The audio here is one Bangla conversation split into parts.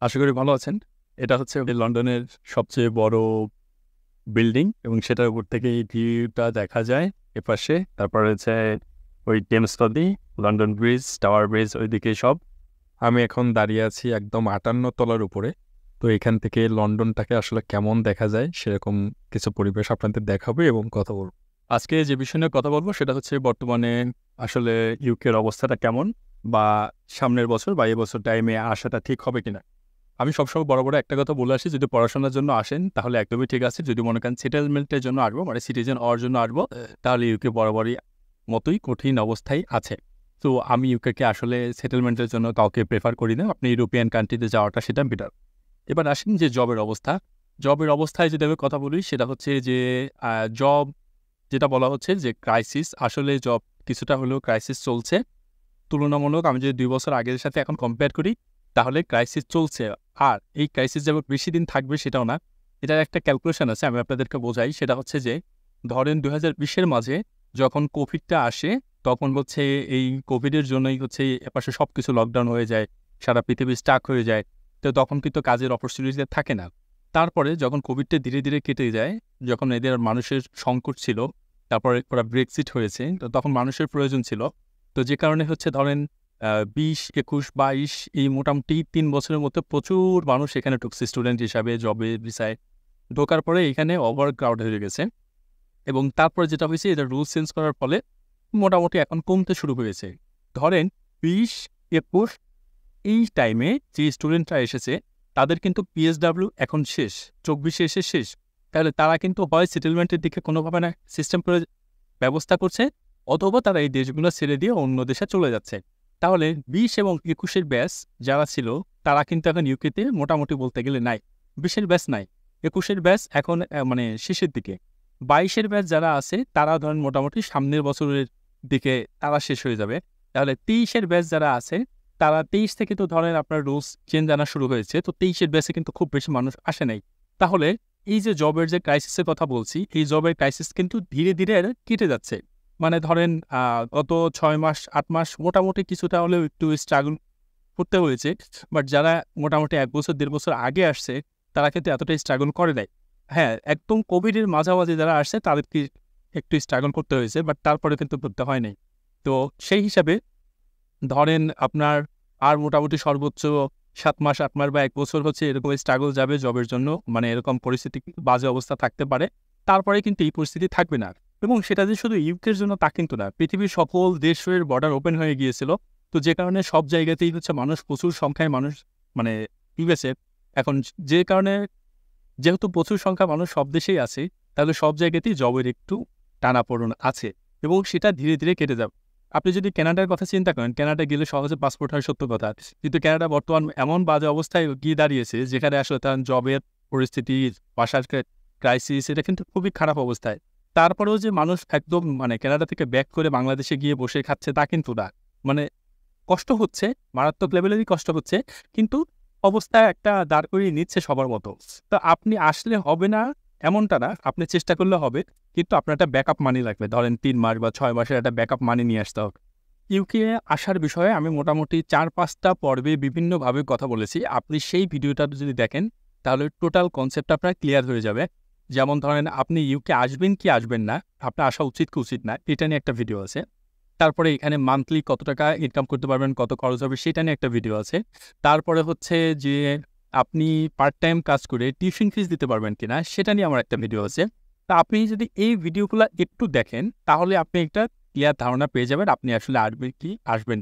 আশা করি ভালো আছেন। এটা হচ্ছে লন্ডনের সবচেয়ে বড় বিল্ডিং এবং সেটার উপর থেকে এই ভিউটা দেখা যায় এপাশে। তারপরে হচ্ছে ওই টেমস নদী, লন্ডন ব্রিজ, টাওয়ার ব্রিজ ওইদিকে সব। আমি এখন দাঁড়িয়ে আছি একদম ৫৮ তলার উপরে। তো এখান থেকে লন্ডনটাকে আসলে কেমন দেখা যায় সেরকম কিছু পরিবেশ আপনাদের দেখাবো এবং কথা বলব। আজকে যে বিষয় নিয়ে কথা বলবো সেটা হচ্ছে বর্তমানে আসলে ইউকের অবস্থাটা কেমন, বা সামনের বছর বা এবছর টাইমে আসাটা ঠিক হবে কিনা। আমি সবসময় বড় বড় একটা কথা বলে আসি, যদি পড়াশোনার জন্য আসেন তাহলে একদমই ঠিক আছে। যদি মনে করেন সেটেলমেন্টের জন্য আসবো, মানে সিটিজেন হওয়ার জন্য আসবো, তাহলে ইউকে বরাবরই মতোই কঠিন অবস্থায় আছে। তো আমি ইউকেকে আসলে সেটেলমেন্টের জন্য কাউকে প্রেফার করি না। আপনি ইউরোপিয়ান কান্ট্রিতে যাওয়াটা সেটা বেটার। এবার আসেন যে জবের অবস্থা। জবের অবস্থায় যদি আমি কথা বলি সেটা হচ্ছে যে জব যেটা বলা হচ্ছে যে ক্রাইসিস, আসলে জব কিছুটা হলেও ক্রাইসিস চলছে। তুলনামূলক আমি যদি ২ বছর আগের সাথে এখন কম্পেয়ার করি, তাহলে ক্রাইসিস চলছে। আর এই ক্রাইসিস যে বেশি দিন থাকবে সেটাও না। এটার একটা ক্যালকুলেশন আছে, আমি আপনাদেরকে বোঝাই। সেটা হচ্ছে যে ধরেন ২০২০ এর মাঝে যখন কোভিডটা আসে, তখন হচ্ছে এই কোভিডের জন্যই হচ্ছে এপাশে সবকিছু লকডাউন হয়ে যায়, সারা পৃথিবী স্টাক হয়ে যায়। তো তখন কিন্তু কাজের অপরচুনিটি থাকে না। তারপরে যখন কোভিডটা ধীরে, ধীরে কেটে যায়, যখন এদের মানুষের সংকট ছিল, তারপরে ওরা ব্রেক্সিট হয়েছে, তো তখন মানুষের প্রয়োজন ছিল। তো যে কারণে হচ্ছে ধরেন ২০, ২১, ২২ এই মোটামুটি ৩ বছরের মধ্যে প্রচুর মানুষ এখানে ঢুকছে স্টুডেন্ট হিসাবে, জবে, ভিসায়। ঢোকার পরে এখানে ওভার ক্রাউড হয়ে গেছে এবং তারপরে যেটা হয়েছে, এটা রুলস চেঞ্জ করার ফলে মোটামুটি এখন কমতে শুরু হয়েছে। ধরেন ২০, ২১ এই টাইমে যে স্টুডেন্টরা এসেছে, তাদের কিন্তু পিএসডব্লিউ এখন শেষ, ২৪-এ এসে শেষ। তাহলে তারা কিন্তু হয় সেটেলমেন্টের দিকে কোনোভাবে না সিস্টেম করে ব্যবস্থা করছে, অথবা তারা এই দেশগুলো ছেড়ে দিয়ে অন্য দেশে চলে যাচ্ছে। তাহলে ২০ এবং ২১ এর ব্যাচ যারা ছিল, তারা কিন্তু এখন ইউকেতে মোটামুটি বলতে গেলে নাই। ২০ এর ব্যাচ নাই, ২১ এর ব্যাচ এখন মানে শেষের দিকে। ২২ এর ব্যাচ যারা আছে তারা ধরেন মোটামুটি সামনের বছরের দিকে তারা শেষ হয়ে যাবে। তাহলে ২৩ এর ব্যাচ যারা আছে, তারা ২৩ থেকে তো ধরেন আপনার রুলস চেঞ্জ আনা শুরু হয়েছে। তো ২৩ এর ব্যাচে কিন্তু খুব বেশি মানুষ আসে নাই। তাহলে এই যে জবের যে ক্রাইসিসের কথা বলছি, এই জবের ক্রাইসিস কিন্তু ধীরে, ধীরে কেটে যাচ্ছে। মানে ধরেন গত ৬ মাস, ৮ মাস মোটামুটি কিছুটা হলেও একটু স্ট্রাগল করতে হয়েছে। বাট যারা মোটামুটি ১ বছর, ১.৫ বছর আগে আসছে, তারা কিন্তু এতটাই স্ট্রাগল করে নাই। হ্যাঁ, একদম কোভিডের মাঝামাঝি যারা আসছে, তাদেরকে একটু স্ট্রাগল করতে হয়েছে, বাট তারপরে কিন্তু করতে হয় নাই। তো সেই হিসাবে ধরেন আপনার আর মোটামুটি সর্বোচ্চ ৭ মাস, ৮ মাস বা ১ বছর হচ্ছে এরকম স্ট্রাগল যাবে জবের জন্য। মানে এরকম পরিস্থিতি কিন্তু বাজে অবস্থা থাকতে পারে। তারপরে কিন্তু এই পরিস্থিতি থাকবে না। এবং সেটা যে শুধু ইউকের জন্য তা কিন্তু না। পৃথিবীর সকল দেশের বর্ডার ওপেন হয়ে গিয়েছিল। তো যে কারণে সব জায়গাতেই হচ্ছে মানুষ, প্রচুর সংখ্যায় মানুষ মানে ইউএসএ এখন, যে কারণে যেহেতু প্রচুর সংখ্যা মানুষ সব দেশেই আছে, তাহলে সব জায়গাতেই জবের একটু টানাপোড়েন আছে এবং সেটা ধীরে, ধীরে কেটে যাবে। আপনি যদি কানাডার কথা চিন্তা করেন, কানাডায় গেলে সহজে পাসপোর্ট হয় সত্য কথা। কিন্তু কানাডা বর্তমান এমন বাজে অবস্থায় গিয়ে দাঁড়িয়েছে, যেখানে আসলে তার জবের পরিস্থিতি, বাসার ক্রাইসিস, এটা কিন্তু খুবই খারাপ অবস্থায়। তারপরেও যে মানুষ একদম মানে কানাডা থেকে ব্যাক করে বাংলাদেশে গিয়ে বসে খাচ্ছে তা কিন্তু না। মানে কষ্ট হচ্ছে, মারাত্মক লেভেলেরই কষ্ট হচ্ছে। কিন্তু অবস্থা একটা দাঁড় করিয়ে নিচ্ছে সবার মতো। তো আপনি আসলে হবে না এমনটা না, আপনি চেষ্টা করলে হবে। কিন্তু আপনার একটা ব্যাকআপ মানি লাগবে। ধরেন ৩ মাস বা ৬ মাসের একটা ব্যাকআপ মানি নিয়ে আসতে হবে। ইউকে আসার বিষয়ে আমি মোটামুটি ৪-৫ টা পর্বে বিভিন্নভাবে কথা বলেছি। আপনি সেই ভিডিওটা যদি দেখেন, তাহলে টোটাল কনসেপ্টটা আপনার ক্লিয়ার হয়ে যাবে। যেমন ধরেন আপনি ইউকে আসবেন কি আসবেন না, আপনার আসা উচিত কি উচিত না, এটা নিয়ে একটা ভিডিও আছে। তারপরে এখানে মান্থলি কত টাকা ইনকাম করতে পারবেন, কত খরচ হবে সেটা নিয়ে একটা ভিডিও আছে। তারপরে হচ্ছে যে আপনি পার্ট টাইম কাজ করে টিউশন ফিস দিতে পারবেন কিনা, সেটা নিয়ে আমার একটা ভিডিও আছে। তা আপনি যদি এই ভিডিওগুলা একটু দেখেন, তাহলে আপনি একটা ক্লিয়ার ধারণা পেয়ে যাবেন আপনি আসলে আসবেন কি আসবেন।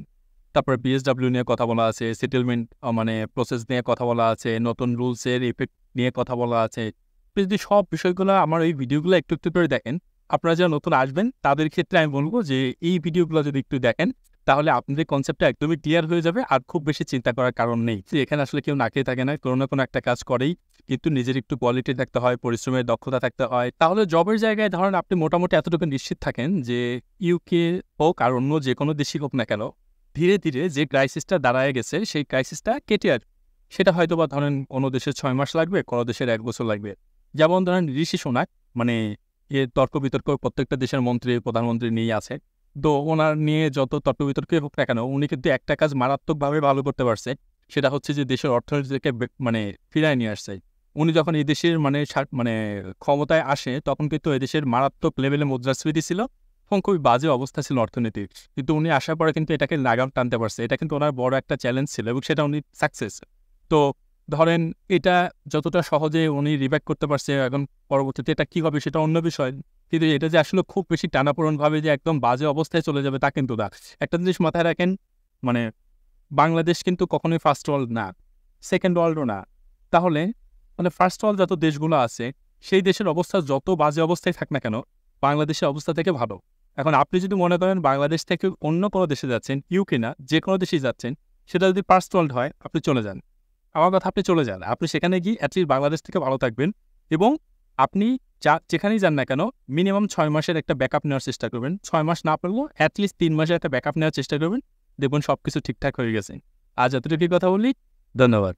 তারপরে পিএসডব্লিউ নিয়ে কথা বলা আছে, সেটেলমেন্ট মানে প্রসেস নিয়ে কথা বলা আছে, নতুন রুলসের ইফেক্ট নিয়ে কথা বলা আছে। আপনি যদি সব বিষয়গুলো আমার এই ভিডিওগুলো একটু, একটু করে দেখেন, আপনারা যারা নতুন আসবেন তাদের ক্ষেত্রে আমি বলব যে এই ভিডিওগুলো যদি একটু দেখেন, তাহলে আপনাদের কনসেপ্টটা একদমই ক্লিয়ার হয়ে যাবে। আর খুব বেশি চিন্তা করার কারণ নেই যে এখানে আসলে কেউ না খেয়ে থাকে না, কোনো না কোনো একটা কাজ করেই। কিন্তু নিজের একটু কোয়ালিটি থাকতে হয়, পরিশ্রমের দক্ষতা থাকতে হয়। তাহলে জবের জায়গায় ধরেন আপনি মোটামুটি এতটুকু নিশ্চিত থাকেন যে ইউকে হোক আর অন্য যে কোনো দেশই হোক না কেন, ধীরে, ধীরে যে ক্রাইসিসটা দাঁড়ায় গেছে সেই ক্রাইসিসটা কেটে আসবে। সেটা হয়তোবা ধরেন কোনো দেশের ৬ মাস লাগবে, কোনো দেশের ১ বছর লাগবে। যেমন ধরেন ঋষি সুনাক, মানে তর্ক-বিতর্ক প্রত্যেকটা দেশের মন্ত্রী, প্রধানমন্ত্রী নিয়েই আছে। তো ওনার নিয়ে যত তর্ক-বিতর্কই হোক না কেন, উনি কিন্তু একটা কাজ মারাত্মকভাবে ভালো করতে পারছে। সেটা হচ্ছে যে দেশের অর্থনীতিকে মানে ফিরায় নিয়ে আসছে। উনি যখন এই দেশের মানে ক্ষমতায় আসে তখন কিন্তু এদেশের মারাত্মক লেভেলে মুদ্রাস্ফীতি ছিল এবং খুবই বাজে অবস্থা ছিল অর্থনীতির। কিন্তু উনি আসার পরে কিন্তু এটাকে লাগাম টানতে পারছে। এটা কিন্তু ওনার বড় একটা চ্যালেঞ্জ ছিল এবং সেটা উনি সাকসেস। তো ধরেন এটা যতটা সহজে উনি রিব্যাক করতে পারছে, এখন পরবর্তীতে এটা কী হবে সেটা অন্য বিষয়। কিন্তু এটা যে আসলে খুব বেশি টানাপোড়েনভাবে যে একদম বাজে অবস্থায় চলে যাবে তা কিন্তু না। একটা জিনিস মাথায় রাখেন, মানে বাংলাদেশ কিন্তু কখনোই ফার্স্ট ওয়ার্ল্ড না, সেকেন্ড ওয়ার্ল্ডও না। তাহলে মানে ফার্স্ট ওয়ার্ল্ড যত দেশগুলো আছে সেই দেশের অবস্থা যত বাজে অবস্থায় থাক না কেন, বাংলাদেশের অবস্থা থেকে ভালো। এখন আপনি যদি মনে করেন বাংলাদেশ থেকে অন্য কোনো দেশে যাচ্ছেন, ইউকে না যে কোনো দেশেই যাচ্ছেন, সেটা যদি ফার্স্ট ওয়ার্ল্ড হয় আপনি চলে যান। আমার কথা, আপনি চলে যান। আপনি সেখানে গিয়ে অ্যাটলিস্ট বাংলাদেশ থেকে ভালো থাকবেন এবং আপনি যেখানেই যান না কেন মিনিমাম 6 মাসের একটা ব্যাকআপ নেওয়ার চেষ্টা করবেন। 6 মাস না পারলেও অ্যাটলিস্ট 3 মাসের একটা ব্যাকআপ নেওয়ার চেষ্টা করবেন। দেখবেন সবকিছু ঠিকঠাক হয়ে গেছে। আজ এতটুকুই কথা বলি। ধন্যবাদ।